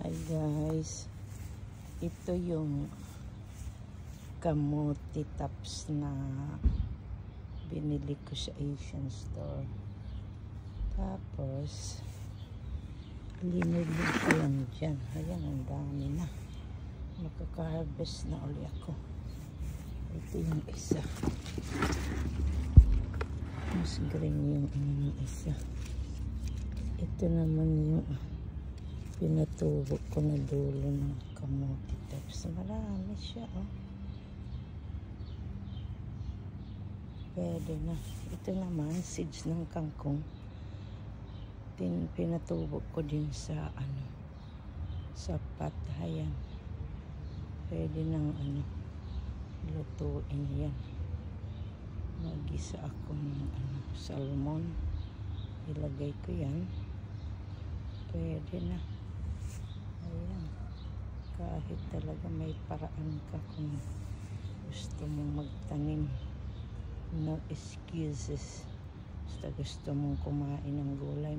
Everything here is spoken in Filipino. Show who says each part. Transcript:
Speaker 1: Hi guys, ito yung kamote tops na binili ko sa Asian store. Tapos linulog ko lang dyan. Ayan, ang dami na. Makaka-harvest na uli ako. Ito yung isa. Mas green yung isa. Ito naman yung pinatubo ko na dulo ng kamote tops. Marami siya, oh. Pwede na. Ito naman, seeds ng kangkong. Pinatubo ko din sa sa pot. Ayan. Pwede nang lutuin yan. Mag-isa ako ng salmon. Ilagay ko yan. Pwede na. Ayan. Kahit talaga may paraan ka kung gusto mong magtanim. No excuses. Basta gusto mong kumain ng gulay,